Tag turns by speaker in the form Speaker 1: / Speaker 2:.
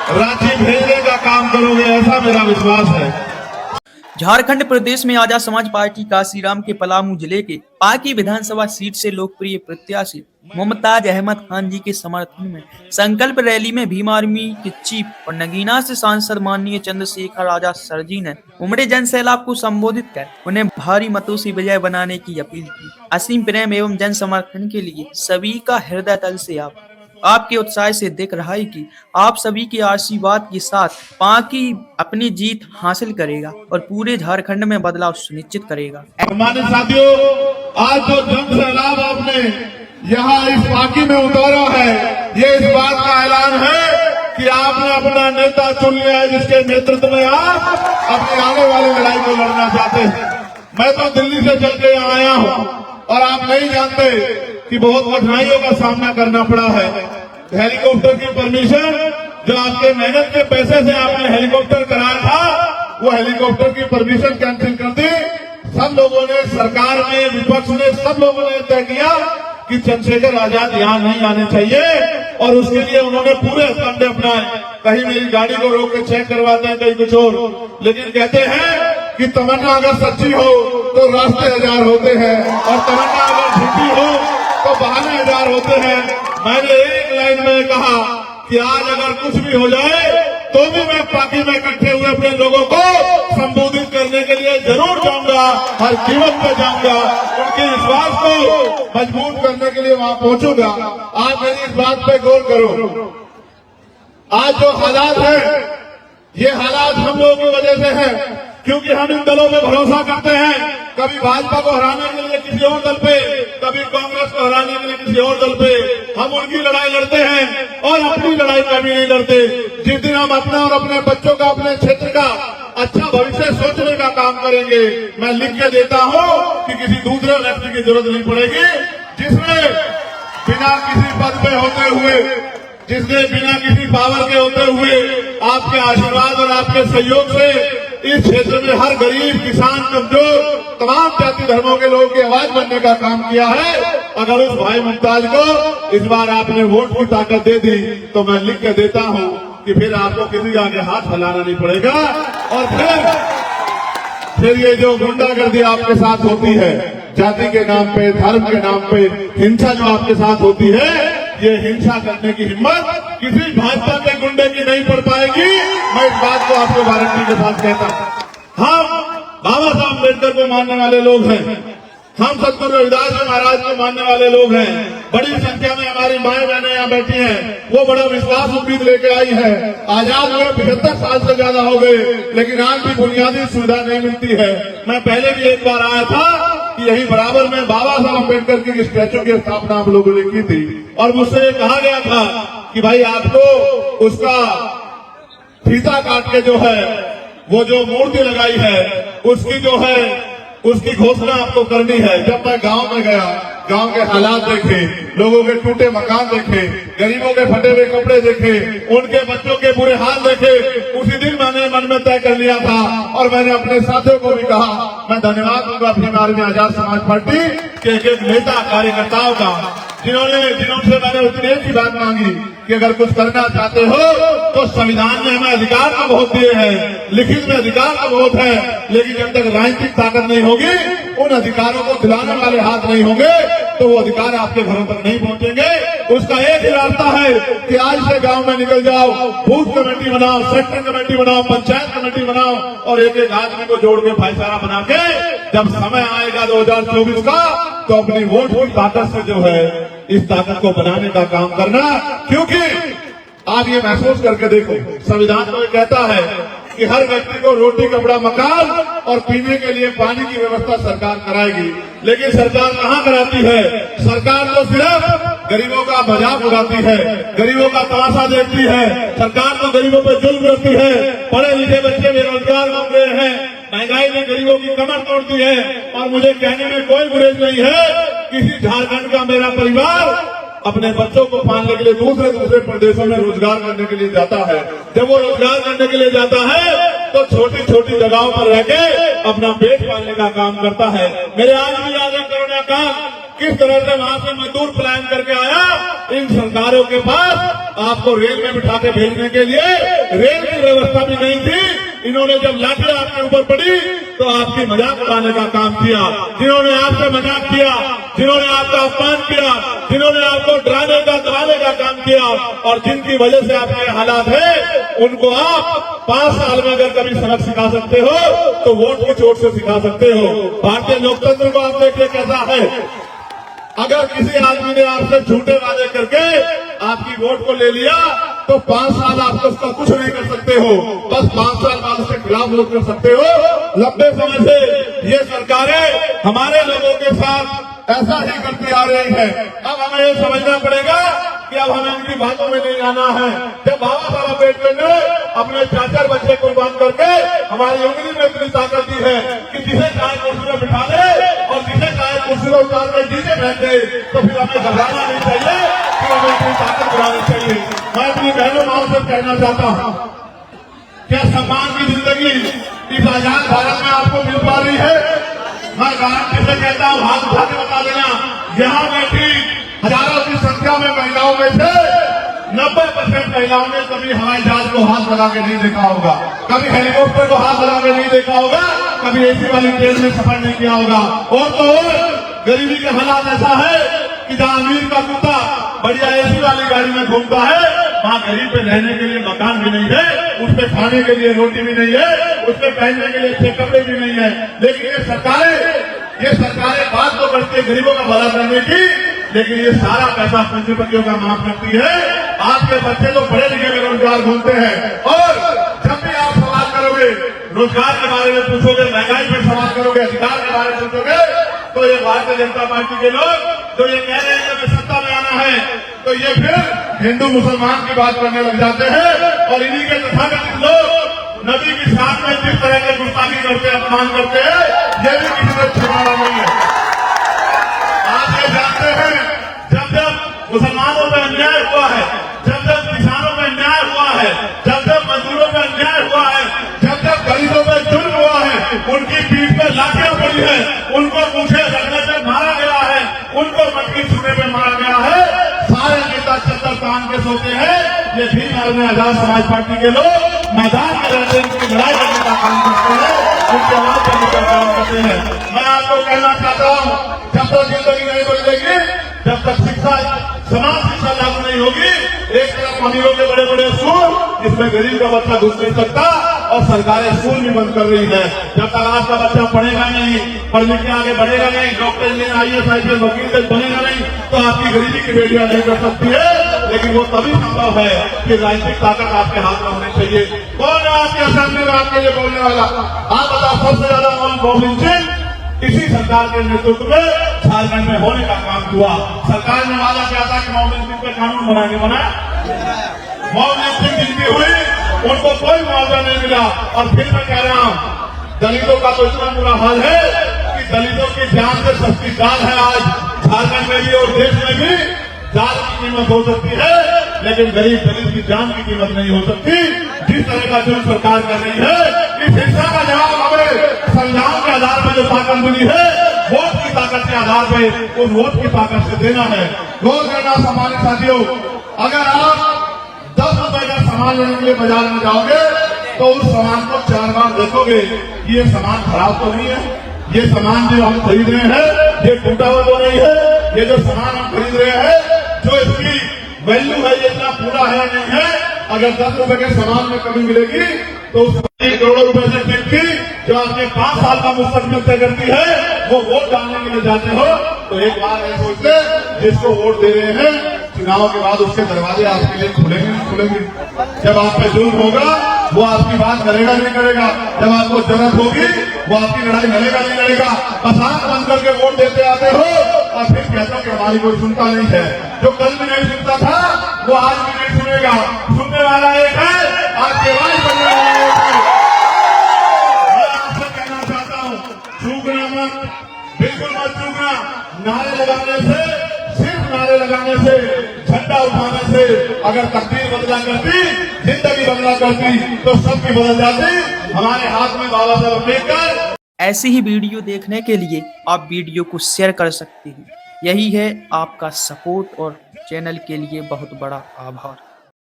Speaker 1: रांची भेजने का काम करोगे, ऐसा मेरा विश्वास है।
Speaker 2: झारखंड प्रदेश में आजाद समाज पार्टी काशीराम के पलामू जिले के पाकी विधानसभा सीट से लोकप्रिय प्रत्याशी मुमताज अहमद खान जी के समर्थन में संकल्प रैली में भीम आर्मी के चीफ और नगीना से सांसद माननीय चंद्रशेखर आजाद सर जी ने उमड़े जन सैलाब को संबोधित कर उन्हें भारी मतों से विजय बनाने की अपील की। असीम प्रेम एवं जन समर्थन के लिए सभी का हृदय तल से आपके उत्साह से दिख रहा है कि आप सभी के आशीर्वाद के साथ पाकी अपनी जीत हासिल करेगा और पूरे झारखंड में बदलाव सुनिश्चित करेगा।
Speaker 1: सम्मानित साथियों, आज जो जन सैलाब आपने यहाँ इस पाकी में उतारा है, ये इस बात का ऐलान है कि आपने अपना नेता चुन लिया है जिसके नेतृत्व में आप अपनी आने वाली लड़ाई को लड़ना चाहते हैं। मैं तो दिल्ली से चल के यहाँ आया हूँ और आप नहीं जानते कि बहुत कठिनाइयों का सामना करना पड़ा है। हेलीकॉप्टर की परमिशन जो आपके मेहनत के पैसे से आपने हेलीकॉप्टर कराया था, वो हेलीकॉप्टर की परमिशन कैंसिल कर दी। सब लोगों ने, सरकार में, विपक्ष ने, सब लोगों ने तय किया कि चंद्रशेखर आजाद यहाँ नहीं आने चाहिए और उसके लिए उन्होंने पूरे हथकंडे अपनाए। कहीं मेरी गाड़ी को रोक के चेक करवाते हैं, कहीं कुछ और, लेकिन कहते हैं कि तमन्ना अगर सच्ची हो तो रास्ते हजार होते हैं और तमन्ना अगर झूठी हो तो बहाने हजार होते हैं। मैंने एक लाइन में कहा कि आज अगर कुछ भी हो जाए तो भी मैं पार्टी में इकट्ठे हुए अपने लोगों को संबोधित करने के लिए जरूर जाऊंगा, हर कीमत पे जाऊंगा, उनके विश्वास को मजबूत करने के लिए वहां पहुंचूंगा। आप मेरी इस बात पे गौर करो। आज जो हालात है, ये हालात हम लोगों की वजह से है, क्योंकि हम इन दलों में भरोसा करते हैं। कभी भाजपा को हराने के लिए किसी और दल पे, कभी कांग्रेस को हराने के लिए किसी और दल पे हम उनकी लड़ाई लड़ते हैं और अपनी लड़ाई कभी नहीं लड़ते। जिस दिन हम अपना और अपने बच्चों का, अपने क्षेत्र का अच्छा भविष्य सोचने का काम करेंगे, मैं लिख के देता हूं कि किसी दूसरे व्यक्ति की जरूरत नहीं पड़ेगी, जिसने बिना किसी पद पे होते हुए, जिसने बिना किसी पावर के होते हुए आपके आशीर्वाद और आपके सहयोग से इस क्षेत्र में हर गरीब, किसान, कमजोर, तमाम जाति धर्मों के लोगों की आवाज बनने का काम किया है। अगर उस भाई मुमताज को इस बार आपने वोट की ताकत दे दी तो मैं लिख के देता हूं कि फिर आपको किसी के आगे हाथ फैलाना नहीं पड़ेगा। और फिर ये जो गुंडागर्दी आपके साथ होती है, जाति के नाम पे, धर्म के नाम पे हिंसा जो आपके साथ होती है, ये हिंसा करने की हिम्मत किसी भाजपा के गुंडे की नहीं पड़ पाएगी। मैं इस बात को आपको गारंटी के साथ कहता हूं। हम बाबा साहब अम्बेडकर को मानने वाले लोग हैं, हम सतगुरु रविदास जी महाराज को मानने वाले लोग हैं। बड़ी संख्या में हमारी माएं बहनें यहाँ बैठी हैं, वो बड़ा विश्वास उम्मीद लेके आई है। आजाद हुए 75 साल से ज्यादा हो गए, लेकिन आज भी बुनियादी सुविधा नहीं मिलती है। मैं पहले भी एक बार आया था कि यही बराबर में बाबा साहब अम्बेडकर की स्टैचू की स्थापना आप लोगों ने की थी और मुझसे कहा गया था कि भाई आपको उसका फीता काट के जो है, वो जो मूर्ति लगाई है, उसकी जो है, उसकी घोषणा आपको करनी है। जब मैं गांव में गया, गांव के हालात देखे, लोगों के टूटे मकान देखे, गरीबों के फटे हुए कपड़े देखे, उनके बच्चों के बुरे हाल देखे, उसी दिन मैंने मन में तय कर लिया था और मैंने अपने साथियों को भी कहा, मैं धन्यवाद दूंगा अपनी मार्ग में आजाद समाज पार्टी के एक नेता कार्यकर्ताओं का, जिन्होंने मैंने उतनी एक ही बात मांगी कि अगर कुछ करना चाहते हो तो संविधान में हमें अधिकार का बहुत दिए हैं, लिखित में अधिकार का बहुत है, लेकिन जब तक राजनीतिक ताकत नहीं होगी, उन अधिकारों को दिलाने वाले हाथ नहीं होंगे, तो वो अधिकार आपके घरों तक नहीं पहुंचेंगे। उसका एक ही रास्ता है कि आज से गांव में निकल जाओ, बूथ कमेटी बनाओ, सेक्टर कमेटी बनाओ, पंचायत कमेटी बनाओ और एक एक आदमी को जोड़ के भाईचारा बना के जब समय आएगा 2024 का, तो अपनी वोट की ताकत से जो है इस ताकत को बनाने का काम करना। क्योंकि आप ये महसूस करके देखो, संविधान तो कहता है कि हर व्यक्ति को रोटी, कपड़ा, मकान और पीने के लिए पानी की व्यवस्था सरकार कराएगी, लेकिन सरकार कहाँ कराती है? सरकार तो सिर्फ गरीबों का मजाक उड़ाती है, गरीबों का तमाशा देखती है। सरकार तो गरीबों पर जुल्म करती है। पढ़े लिखे बच्चे बेरोजगार घूम रहे हैं, महंगाई ने गरीबों की कमर तोड़ दी है। और मुझे कहने में कोई गुरेज नहीं है, किसी झारखंड का मेरा परिवार अपने बच्चों को पालने के लिए दूसरे प्रदेशों में रोजगार करने के लिए जाता है। जब वो रोजगार करने के लिए जाता है तो छोटी छोटी जगहों पर रह के अपना पेट पालने का काम करता है। मेरे आज भी याद है कोरोना काल, किस तरह से वहां से मजदूर पलायन करके आया। इन सरकारों के पास आपको रेल में बिठा के भेजने के लिए रेल की व्यवस्था भी नहीं थी। इन्होंने जब लाठियां आपके ऊपर पड़ी तो आपकी मजाक उड़ाने का काम किया। जिन्होंने आपसे मजाक किया, जिन्होंने आपका अपमान किया, जिन्होंने आपको डराने का दबाने का काम किया और जिनकी वजह से आपके हालात है, उनको आप 5 साल में अगर कभी सबक सिखा सकते हो तो वोट की चोट से सिखा सकते हो। भारतीय लोकतंत्र को आप देखिए कैसा है। अगर किसी आदमी ने आपसे झूठे वादे करके आपकी वोट को ले लिया तो 5 साल आप उसका कुछ नहीं कर सकते हो, बस 5 साल बाद उसके खिलाफ वोट कर सकते हो। लंबे समय से ये सरकारें हमारे लोगों के साथ ऐसा ही करती आ रही है। अब हमें ये समझना पड़ेगा कि अब हमें इनकी बातों में नहीं आना है। जब बाबा साहब अम्बेडकर ने अपने 4 बच्चे कुर्बान करके हमारी उंगली में इतनी ताकत दी है कि जिसे चाहे कुर्सी में बिठा ले और जिसे चाहे कुर्सी में उतार के डीजे पहन दे, तो फिर हमें घबराना नहीं चाहिए कि हमें अपनी ताकत बढ़ानी चाहिए। मैं अपनी बहनों माओ से कहना चाहता हूँ, क्या सम्मान की जिंदगी इस आजाद भारत में आपको मिल पा रही है? मैं गारंटी से कहता हूँ, हाथ उठा के बता देना, यहाँ बैठी हजारों की संख्या में महिलाओं में से 90% महिलाओं ने कभी हवाई जहाज को हाथ लगा के नहीं देखा होगा, कभी हेलीकॉप्टर को हाथ लगा के नहीं देखा होगा, कभी एसी वाली ट्रेन में सफर नहीं किया होगा। और तो और गरीबी के हालात ऐसा है कि जहाँ अमीर का कुत्ता बढ़िया एसी वाली गाड़ी में घूमता है, वहाँ गरीब पे रहने के लिए मकान भी नहीं है, उस पे खाने के लिए रोटी भी नहीं है, उस पे पहनने के लिए अच्छे कपड़े भी नहीं है। लेकिन ये सरकारें बात तो करती है गरीबों का भला करने की, लेकिन ये सारा पैसा पूंजीपतियों का माफ करती है। आपके बच्चे तो पढ़े लिखे बेरोजगार घूमते हैं और जब भी आप सवाल करोगे, रोजगार के बारे में पूछोगे, महंगाई पर सवाल करोगे, अधिकार के बारे में पूछोगे, तो ये भारतीय जनता पार्टी के लोग जो ये कह रहे हैं कि हमें सत्ता में आना है, तो ये फिर हिंदू मुसलमान की बात करने लग जाते हैं। और इन्हीं के तथाकथित लोग नबी की शान में जिस तरह के गुस्ताखी करते हैं, अपमान करते हैं, ये भी किसी ने छुपाना नहीं है। आप ये जानते हैं, जब जब मुसलमानों में अन्याय हुआ है, जब जब किसानों में अन्याय हुआ है, जब जब मजदूरों में अन्याय हुआ है, जब जब गरीबों में जुर्म हुआ है, उनकी पीठ पे लाठियां पड़ी है, उनको पूछे रखने पे मारा गया है, उनको मटकी छूने पे मारा गया है, सारे नेता चद्दर तान के सोते हैं। ये भी में आजाद समाज पार्टी के लोग मैदान में रहते हैं, उनकी लड़ाई करने का काम करते हैं, उनकी आवाज करने का काम करते हैं। मैं आपको कहना चाहता हूँ, जब तक जिंदगी नहीं बदलेगी, जब तक शिक्षा समान शिक्षा लागू नहीं होगी, एक तरफ अमीरों के बड़े बड़े स्कूल जिसमें गरीब का बच्चा घुस नहीं सकता और सरकारें स्कूल भी बंद कर रही है। जब तक आपका बच्चा पढ़ेगा नहीं, पढ़ लिख के आगे बढ़ेगा नहीं, डॉक्टर इंजीनियर IAS IPS वकील तक बनेगा नहीं, तो आपकी गरीबी की बेटियां नहीं कर सकती है। लेकिन वो तभी संभव है कि राजनीतिक ताकत आपके हाथ में होनी चाहिए। कौन है आपके असेंबली में आपके लिए बोलने वाला? आप बताओ, सबसे ज्यादा मौलाना गोविंद सिंह इसी सरकार के नेतृत्व में झारखंड में होने का काम हुआ। सरकार ने वादा किया था कि मोहम्मद सिंह पे कानून बनाने बनाया, मोहम्मद सिंह जिनकी हुई उनको कोई मुआवजा नहीं मिला। और फिर मैं कह रहा हूँ, दलितों का तो इतना बुरा हाल है कि दलितों की जान से सस्ती दाल है आज झारखंड में भी और देश में भी। दाल की कीमत हो सकती है, लेकिन गरीब दलित की जान की कीमत नहीं हो सकती। जिस तरह का जुल्म सरकार कर रही है, इस हिंसा का जवाब हमें संविधान के आधार पर जो ताकत मिली है, वोट की ताकत के आधार पर उस वोट की ताकत से देना है। गौर करना सम्मानित साथियों, अगर आप 10 रुपए का सामान लेने के लिए बाजार में जाओगे तो उस सामान को 4 बार देखोगे कि ये सामान खराब तो नहीं है, ये सामान जो हम खरीद रहे हैं ये टूटा हुआ तो नहीं है, ये जो सामान हम खरीद रहे हैं जो इसकी वैल्यू है ये इतना पूरा है नहीं है। अगर 10 रुपए के सामान में कमी मिलेगी तो उस 1 करोड़ रुपए से व्यक्ति जो आपके 5 साल का मुस्तकबिल तय करती है, वो वोट डालने के लिए जाते हो तो एक बार ऐसे सोचते, जिसको वोट दे रहे हैं चुनाव के बाद उसके दरवाजे आपके लिए खुलेंगे नहीं खुलेंगे। जब आप पे जुल्म होगा वो आपकी बात करेगा नहीं करेगा, जब आपको जरूरत होगी वो आपकी लड़ाई लड़ेगा नहीं लड़ेगा। बस आंख बंद करके वोट देते आते हो और फिर कहते हो कि हमारी कोई सुनता नहीं है। जो कल भी नहीं सुनता था वो आज भी नहीं सुनेगा। सुनने वाला एक है, आपकी आवाज बनने वाला एक है। मैं आपसे कहना चाहता हूँ, चूकना मत, बिल्कुल मत चूकना। नारे लगाने से, सिर्फ नारे लगाने से, झंडा उठाने से अगर तकदीर बदला करती, जिंदगी बदला करती तो सबकी बदल जाती। हमारे हाथ में बाबा साहब अम्बेडकर।
Speaker 2: ऐसी ही वीडियो देखने के लिए आप वीडियो को शेयर कर सकते हैं यही है आपका सपोर्ट और चैनल के लिए बहुत बड़ा आभार।